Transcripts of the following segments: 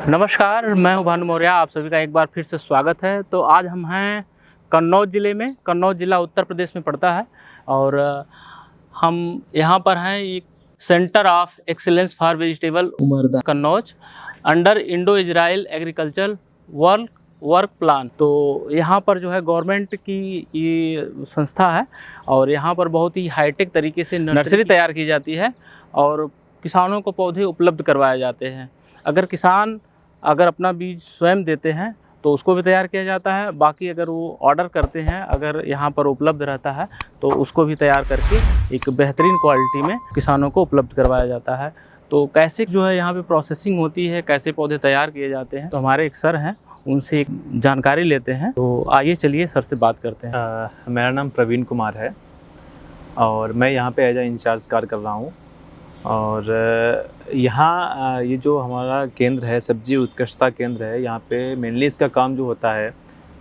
नमस्कार, मैं हूं भानु मौर्य। आप सभी का एक बार फिर से स्वागत है। तो आज हम हैं कन्नौज ज़िले में। कन्नौज ज़िला उत्तर प्रदेश में पड़ता है और हम यहाँ पर हैं एक centre of excellence for vegetable Umarda Kannauj under Indo Israel agriculture work plan. तो यहाँ पर जो है गवर्नमेंट की ये संस्था है और यहाँ पर बहुत ही हाईटेक तरीके से नर्सरी तैयार की जाती है और किसानों को पौधे उपलब्ध करवाए जाते हैं। अगर अपना बीज स्वयं देते हैं तो उसको भी तैयार किया जाता है। बाकी अगर वो ऑर्डर करते हैं, अगर यहाँ पर उपलब्ध रहता है तो उसको भी तैयार करके एक बेहतरीन क्वालिटी में किसानों को उपलब्ध करवाया जाता है। तो कैसे जो है यहाँ पे प्रोसेसिंग होती है, कैसे पौधे तैयार किए जाते हैं, तो हमारे एक सर हैं, उनसे एक जानकारी लेते हैं। तो आइए चलिए सर से बात करते हैं। मेरा नाम प्रवीण कुमार है और मैं यहाँ पे एज ए इंचार्ज कार्य कर रहा हूँ। और यहाँ ये जो हमारा केंद्र है, सब्जी उत्कृष्टता केंद्र है, यहाँ पे मेनली इसका काम जो होता है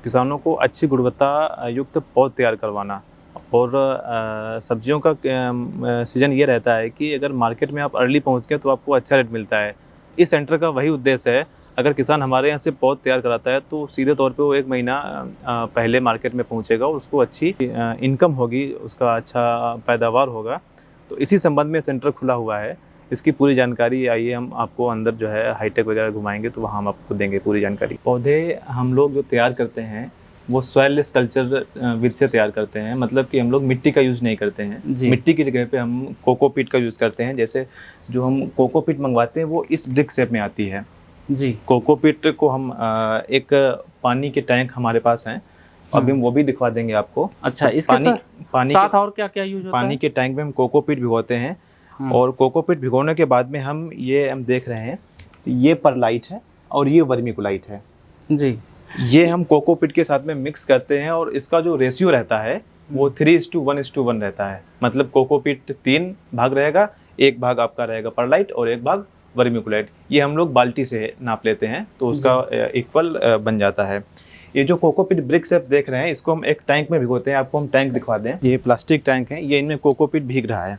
किसानों को अच्छी गुणवत्ता युक्त पौध तैयार करवाना। और सब्जियों का सीज़न ये रहता है कि अगर मार्केट में आप अर्ली पहुँच गए तो आपको अच्छा रेट मिलता है। इस सेंटर का वही उद्देश्य है। अगर किसान हमारे यहाँ से पौध तैयार कराता है तो सीधे तौर पे वो 1 महीना पहले मार्केट में पहुँचेगा और उसको अच्छी इनकम होगी, उसका अच्छा पैदावार होगा। तो इसी संबंध में सेंटर खुला हुआ है। इसकी पूरी जानकारी आइए हम आपको अंदर जो है हाईटेक वगैरह घुमाएंगे तो वहाँ हम आपको देंगे पूरी जानकारी। पौधे हम लोग जो तैयार करते हैं वो सॉइललेस कल्चर विद से तैयार करते हैं। मतलब कि हम लोग मिट्टी का यूज़ नहीं करते हैं। मिट्टी की जगह पे हम कोकोपीट का यूज़ करते हैं। जैसे जो हम कोकोपीट मंगवाते हैं वो इस ब्रिक शेप में आती है जी। कोकोपीट को हम एक पानी के टैंक हमारे पास हैं, अभी हम वो भी दिखवा देंगे आपको। अच्छा, इसके साथ और क्या क्या यूज होता है? पानी के टैंक में हम कोकोपीट भिगोते हैं और कोकोपीट भिगोने के बाद में हम देख रहे हैं ये परलाइट है और ये वर्मीकुलाइट है जी। ये हम कोकोपीट के साथ में मिक्स करते हैं और इसका जो रेशियो रहता है वो 3:1:1 रहता है। मतलब कोकोपीट 3 भाग रहेगा, 1 भाग आपका रहेगा परलाइट और 1 भाग वर्मीकुलाइट। ये हम लोग बाल्टी से नाप लेते हैं तो उसका इक्वल बन जाता है। ये जो कोकोपीट ब्रिक शेप देख रहे हैं इसको हम एक टैंक में भिगोते हैं। आपको हम टैंक दिखवा दें। ये प्लास्टिक टैंक है, ये इनमें कोकोपीट भीग रहा है।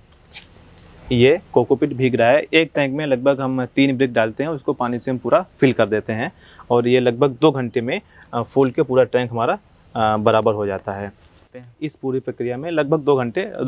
ये कोकोपीट भीग रहा है। एक टैंक में लगभग हम 3 ब्रिक डालते हैं, उसको पानी से हम पूरा फिल कर देते हैं और ये लगभग 2 घंटे में फूल के पूरा टैंक हमारा बराबर हो जाता है। इस पूरी प्रक्रिया में लगभग 2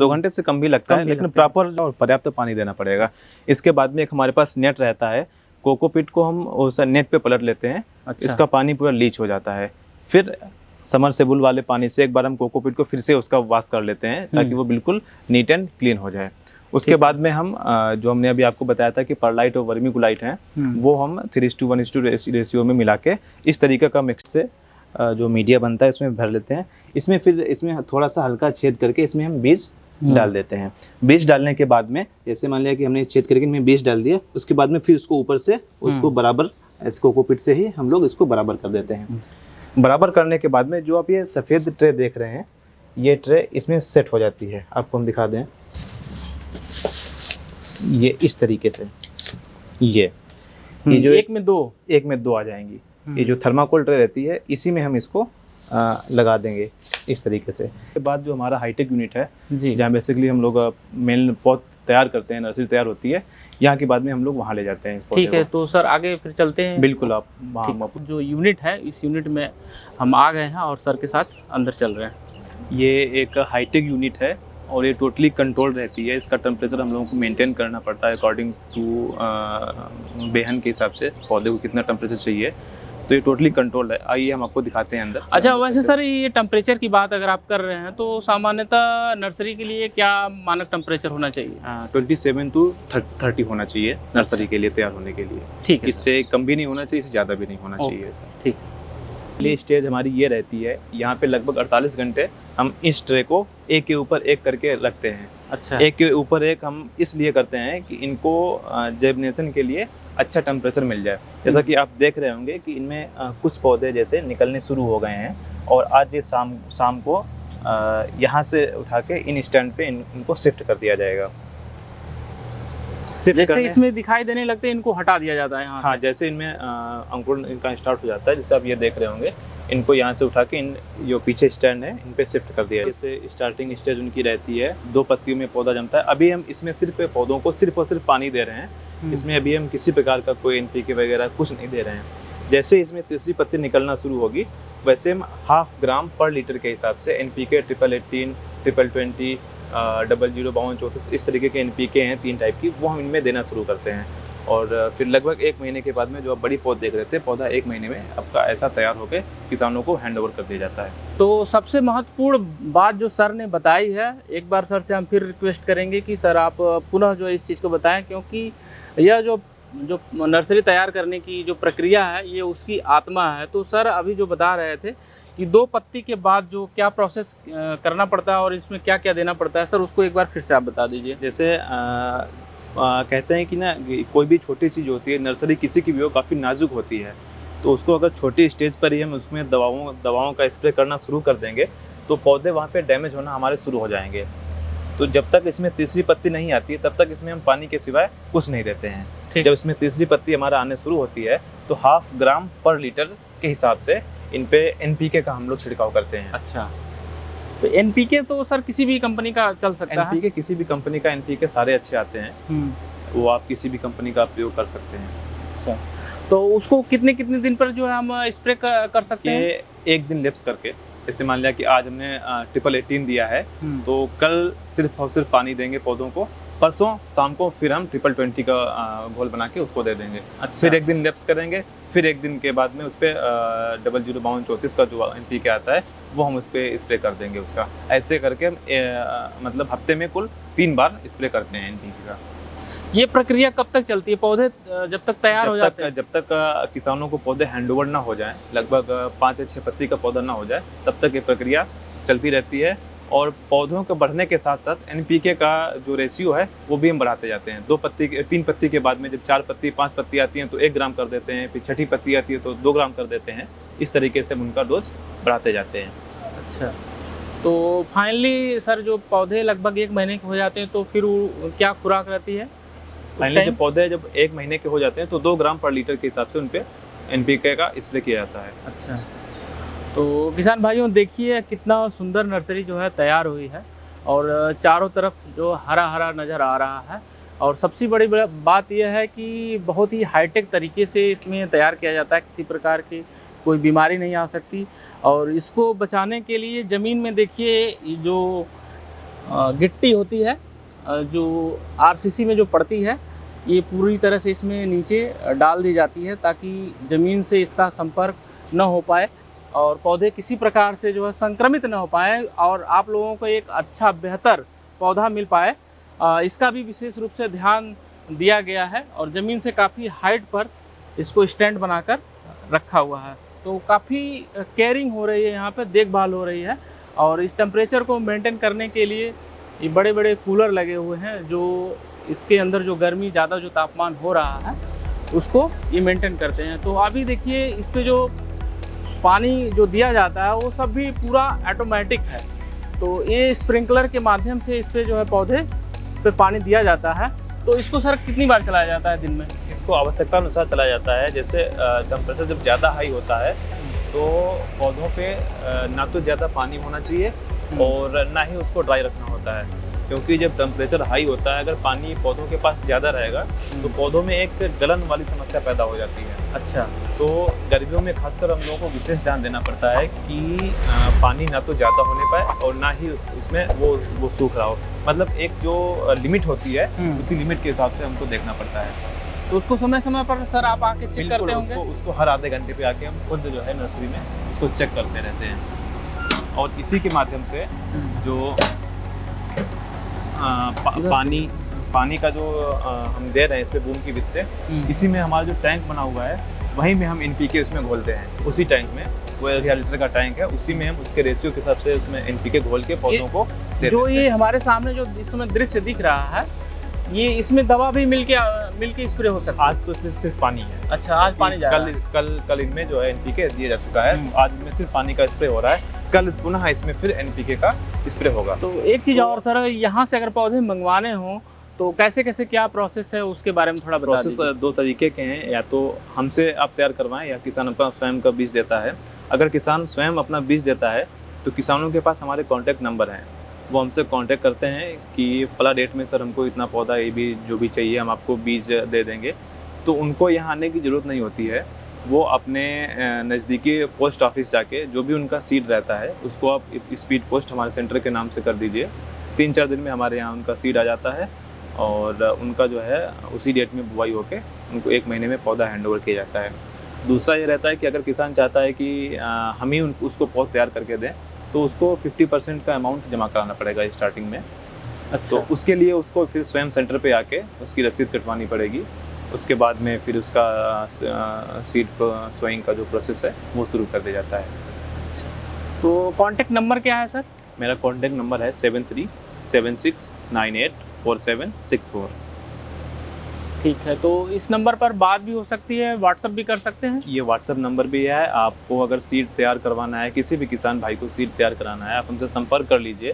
घंटे से कम भी लगता है, लेकिन प्रॉपर और पर्याप्त पानी देना पड़ेगा। इसके बाद में एक हमारे पास नेट रहता है। कोकोपीट को हम उस नेट पे पलट लेते हैं। अच्छा। इसका पानी पूरा लीच हो जाता है। फिर समरसेबुल वाले पानी से एक बार हम कोकोपीट को फिर से उसका वॉश कर लेते हैं ताकि वो बिल्कुल नीट एंड क्लीन हो जाए। उसके बाद में हम जो हमने अभी आपको बताया था कि परलाइट और वर्मीकुलाइट हैं वो हम 3:1 रेशियो में मिला के इस तरीके का मिक्स से जो मीडिया बनता है इसमें भर लेते हैं। इसमें थोड़ा सा हल्का छेद करके इसमें हम बीज डाल देते हैं। बीज डालने के बाद में जैसे मान लिया कि हमने छेद करके इनमें बीज डाल दिया, उसके बाद में फिर उसको ऊपर से उसको बराबर इस कोकोपीट से ही हम लोग इसको बराबर कर देते हैं। बराबर करने के बाद में जो आप ये सफ़ेद ट्रे देख रहे हैं, ये ट्रे इसमें सेट हो जाती है। आपको हम दिखा दें, ये इस तरीके से ये जो एक में दो आ जाएंगी। ये जो थर्माकोल ट्रे रहती है इसी में हम इसको लगा देंगे इस तरीके से। उसके बाद जो हमारा हाईटेक यूनिट है जहाँ बेसिकली हम लोग मेन पौध तैयार करते हैं, नर्सरी तैयार होती है, यहाँ के बाद में हम लोग वहाँ ले जाते हैं। ठीक है, तो सर आगे फिर चलते हैं। बिल्कुल, आप वहाँ जो यूनिट है इस यूनिट में हम आ गए हैं और सर के साथ अंदर चल रहे हैं। ये एक हाईटेक यूनिट है और ये टोटली कंट्रोल रहती है। इसका टेम्परेचर हम लोगों को मेंटेन करना पड़ता है अकॉर्डिंग टू बेहन के हिसाब से पौधे को कितना टेम्परेचर चाहिए। तो ये टोटली कंट्रोल्ड है। आइए हम आपको दिखाते हैं अंदर। अच्छा, वैसे सर ये टेम्परेचर की बात अगर आप कर रहे हैं तो सामान्यतः नर्सरी के लिए क्या मानक टेम्परेचर होना चाहिए? 27 to 30 होना चाहिए नर्सरी के लिए तैयार होने के लिए। ठीक है, इससे कम भी नहीं होना चाहिए, इससे ज़्यादा भी नहीं होना चाहिए सर। ठीक। पहली स्टेज हमारी ये रहती है, यहाँ पे लगभग 48 घंटे हम इस ट्रे को एक के ऊपर एक करके रखते हैं। अच्छा। एक के ऊपर एक हम इसलिए करते हैं कि इनको जर्मिनेशन के लिए अच्छा टेम्परेचर मिल जाए। जैसा कि आप देख रहे होंगे कि इनमें कुछ पौधे जैसे निकलने शुरू हो गए हैं और आज ये शाम को यहाँ से उठा के इन स्टैंड पे इनको शिफ्ट कर दिया जाएगा। जैसे इसमें दिखाई देने लगते हैं इनको हटा दिया जाता है यहाँ से। हाँ, जैसे इनमें अंकुरण इनका स्टार्ट हो जाता है, जैसे आप ये देख रहे होंगे, इनको यहाँ से उठा के इन जो पीछे स्टैंड है इन पे शिफ्ट कर दिया। जैसे स्टार्टिंग स्टेज उनकी रहती है, 2 पत्तियों में पौधा जमता है। अभी हम इसमें सिर्फ पौधों को सिर्फ और सिर्फ पानी दे रहे हैं। इसमें अभी हम किसी प्रकार का कोई NPK वगैरह कुछ नहीं दे रहे हैं। जैसे इसमें तीसरी पत्ती निकलना शुरू होगी वैसे हम 0.5 ग्राम पर लीटर के हिसाब से NPK 18-18, 20-20, 00, 52-34 इस तरीके के NPK हैं 3 टाइप की, वो हम इनमें देना शुरू करते हैं। और फिर लगभग 1 महीने के बाद में जो आप बड़ी पौध देख रहे थे, पौधा 1 महीने में आपका ऐसा तैयार होकर किसानों को हैंड ओवर कर दिया जाता है। तो सबसे महत्वपूर्ण बात जो सर ने बताई है, एक बार सर से हम फिर रिक्वेस्ट करेंगे कि सर आप पुनः जो इस चीज़ को बताएं, क्योंकि यह जो नर्सरी तैयार करने की जो प्रक्रिया है ये उसकी आत्मा है। तो सर अभी जो बता रहे थे कि 2 पत्ती के बाद जो क्या प्रोसेस करना पड़ता है और इसमें क्या क्या देना पड़ता है, सर उसको एक बार फिर से आप बता दीजिए। जैसे कहते हैं कि ना कोई भी छोटी चीज़ होती है, नर्सरी किसी की भी हो काफ़ी नाजुक होती है, तो उसको अगर छोटी स्टेज पर ही हम उसमें दवाओं का स्प्रे करना शुरू कर देंगे तो पौधे वहाँ पे डैमेज होना हमारे शुरू हो जाएंगे। तो जब तक इसमें तीसरी पत्ती नहीं आती है तब तक इसमें हम पानी के सिवाय कुछ नहीं देते हैं। जब इसमें तीसरी पत्ती हमारा आने शुरू होती है तो 0.5 ग्राम पर लीटर के हिसाब से इन पे NPK का हम लोग छिड़काव करते हैं। अच्छा, तो NPK तो सर किसी भी कंपनी का चल सकता है? NPK किसी भी कंपनी का, NPK सारे अच्छे आते हैं, वो आप किसी भी कंपनी का प्रयोग कर सकते हैं। अच्छा, तो उसको कितने दिन पर जो है हम स्प्रे कर सकते हैं? 1 दिन लैप्स करके, जैसे मान लिया कि आज हमने 18-18 दिया है तो कल सिर्फ और सिर्फ पानी देंगे पौधों को, परसों शाम को फिर हम 20-20 का घोल बना के उसको दे देंगे। अच्छा। फिर 1 दिन लैप्स करेंगे, फिर 1 दिन के बाद में उस पर 00, 52-34 का जो NPK आता है वो हम उस पर स्प्रे कर देंगे उसका। ऐसे करके हम मतलब हफ्ते में कुल 3 बार स्प्रे करते हैं NPK का। ये प्रक्रिया कब तक चलती है? पौधे जब तक तैयार हो जाते हैं? जब तक किसानों को पौधे हैंडओवर ना हो जाए, लगभग 5 से 6 पत्ती का पौधा ना हो जाए, तब तक ये प्रक्रिया चलती रहती है। और पौधों के बढ़ने के साथ साथ NPK का जो रेशियो है वो भी हम बढ़ाते जाते हैं। 3 पत्ती के बाद में जब 4 पत्ती 5 पत्ती आती हैं तो 1 ग्राम कर देते हैं, फिर छठी पत्ती आती है तो 2 ग्राम कर देते हैं। इस तरीके से हम उनका डोज बढ़ाते जाते हैं। अच्छा, तो फाइनली सर जो पौधे लगभग 1 महीने के हो जाते हैं तो फिर क्या खुराक रहती है? फाइनली जब पौधे 1 महीने के हो जाते हैं तो 2 ग्राम पर लीटर के हिसाब से उन पे NPK का स्प्रे किया जाता है। अच्छा, तो किसान भाइयों देखिए कितना सुंदर नर्सरी जो है तैयार हुई है और चारों तरफ जो हरा हरा नज़र आ रहा है। और सबसे बड़ी बात यह है कि बहुत ही हाईटेक तरीके से इसमें तैयार किया जाता है, किसी प्रकार की कोई बीमारी नहीं आ सकती। और इसको बचाने के लिए ज़मीन में देखिए जो गिट्टी होती है, जो RCC में जो पड़ती है, ये पूरी तरह से इसमें नीचे डाल दी जाती है ताकि ज़मीन से इसका संपर्क न हो पाए और पौधे किसी प्रकार से जो है संक्रमित न हो पाए और आप लोगों को एक अच्छा बेहतर पौधा मिल पाए। इसका भी विशेष रूप से ध्यान दिया गया है और ज़मीन से काफ़ी हाइट पर इसको स्टैंड बनाकर रखा हुआ है। तो काफ़ी केयरिंग हो रही है, यहाँ पर देखभाल हो रही है। और इस टेम्परेचर को मेंटेन करने के लिए ये बड़े बड़े कूलर लगे हुए हैं जो इसके अंदर जो गर्मी ज़्यादा जो तापमान हो रहा है उसको ये मेंटेन करते हैं। तो अभी देखिए इस पे जो पानी जो दिया जाता है वो सब भी पूरा ऑटोमेटिक है। तो ये स्प्रिंकलर के माध्यम से इस पे जो है पौधे पे पानी दिया जाता है। तो इसको सर कितनी बार चलाया जाता है दिन में? इसको आवश्यकता अनुसार चलाया जाता है। जैसे टेम्परेचर जब ज़्यादा हाई होता है तो पौधों पे ना तो ज़्यादा पानी होना चाहिए और ना ही उसको ड्राई रखना होता है, क्योंकि जब टेम्परेचर हाई होता है अगर पानी पौधों के पास ज़्यादा रहेगा तो पौधों में एक गलन वाली समस्या पैदा हो जाती है। अच्छा, तो गर्मियों में खासकर हम लोगों को विशेष ध्यान देना पड़ता है कि पानी ना तो ज़्यादा होने पाए और ना ही उसमें वो सूख रहा हो। मतलब एक जो लिमिट होती है उसी लिमिट के हिसाब से हमको देखना पड़ता है। तो उसको समय समय पर सर आप आके चेक करते होंगे? उसको हर आधे घंटे पे आके हम खुद जो है नर्सरी में उसको चेक करते रहते हैं और इसी के माध्यम से जो पानी का जो हम दे रहे हैं इस पे बूम की विध से, इसी में हमारा जो टैंक बना हुआ है वहीं में हम NPK उसमें घोलते हैं। उसी टैंक में वो 1000 लीटर का टैंक है, उसी में हम उसके रेशियो के हिसाब से उसमें NPK घोल के पौधों को दे जो देते हैं। ये हमारे सामने जो इस समय दृश्य दिख रहा है ये इसमें दवा भी मिलके स्प्रे हो सकता है? आज तो इसमें सिर्फ पानी है। अच्छा, आज पानी जा रहा है। कल इनमें जो है NPK दिया जा चुका है, आज इनमें सिर्फ पानी का स्प्रे हो रहा है। कल पुनः इसमें फिर NPK का स्प्रे होगा। तो एक चीज़ और सर, यहाँ से अगर पौधे मंगवाने हों तो कैसे कैसे क्या प्रोसेस है उसके बारे में थोड़ा बता दीजिए। प्रोसेस 2 तरीके के हैं, या तो हमसे आप तैयार करवाएं या किसान अपना स्वयं का बीज देता है। अगर किसान स्वयं अपना बीज देता है तो किसानों के पास हमारे कॉन्टैक्ट नंबर हैं, वो हमसे कांटेक्ट करते हैं कि फला डेट में सर हमको इतना पौधा ये भी जो भी चाहिए हम आपको बीज दे देंगे। तो उनको यहाँ आने की ज़रूरत नहीं होती है, वो अपने नज़दीकी पोस्ट ऑफिस जाके जो भी उनका सीड रहता है उसको आप इस स्पीड पोस्ट हमारे सेंटर के नाम से कर दीजिए। 3-4 दिन में हमारे यहाँ उनका सीड आ जाता है और उनका जो है उसी डेट में बुआई होके उनको 1 महीने में पौधा हैंडओवर किया जाता है। दूसरा ये रहता है कि अगर किसान चाहता है कि हम ही उसको पौध तैयार करके दें, तो उसको 50% का अमाउंट जमा कराना पड़ेगा स्टार्टिंग में। तो उसके लिए उसको फिर स्वयं सेंटर पे आके उसकी रसीद कटवानी पड़ेगी। उसके बाद में फिर उसका सीड सोइंग का जो प्रोसेस है वो शुरू कर दिया जाता है। तो कांटेक्ट नंबर क्या है सर? मेरा कॉन्टैक्ट नंबर है 7376984764। ठीक है, तो इस नंबर पर बात भी हो सकती है, व्हाट्सअप भी कर सकते हैं? ये व्हाट्सअप नंबर भी है। आपको अगर सीड तैयार करवाना है, किसी भी किसान भाई को सीड तैयार कराना है, आप हमसे संपर्क कर लीजिए।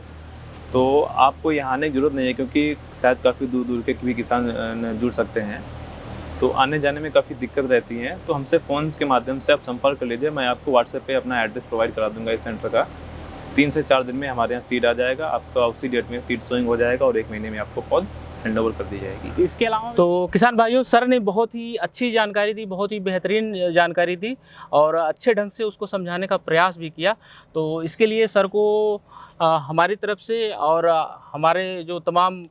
तो आपको यहाँ आने की ज़रूरत नहीं है, क्योंकि शायद काफ़ी दूर दूर के भी किसान जुड़ सकते हैं, तो आने जाने में काफ़ी दिक्कत रहती है। तो हमसे फ़ोन के माध्यम से आप संपर्क कर लीजिए। मैं आपको व्हाट्सएप पे अपना एड्रेस प्रोवाइड करा दूंगा इस सेंटर का। 3 से 4 दिन में हमारे यहाँ सीड आ जाएगा, आपका उसी डेट में सीड सोइंग हो जाएगा और 1 महीने में आपको पौध हैंडओवर कर दी जाएगी। इसके अलावा तो किसान भाइयों, सर ने बहुत ही अच्छी जानकारी दी, बहुत ही बेहतरीन जानकारी दी और अच्छे ढंग से उसको समझाने का प्रयास भी किया। तो इसके लिए सर को हमारी तरफ से और हमारे जो तमाम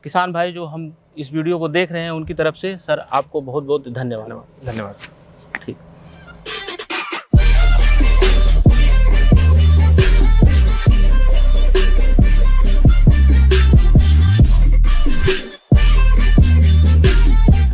किसान भाई जो हम इस वीडियो को देख रहे हैं उनकी तरफ से सर आपको बहुत बहुत धन्यवाद। धन्यवाद। ठीक।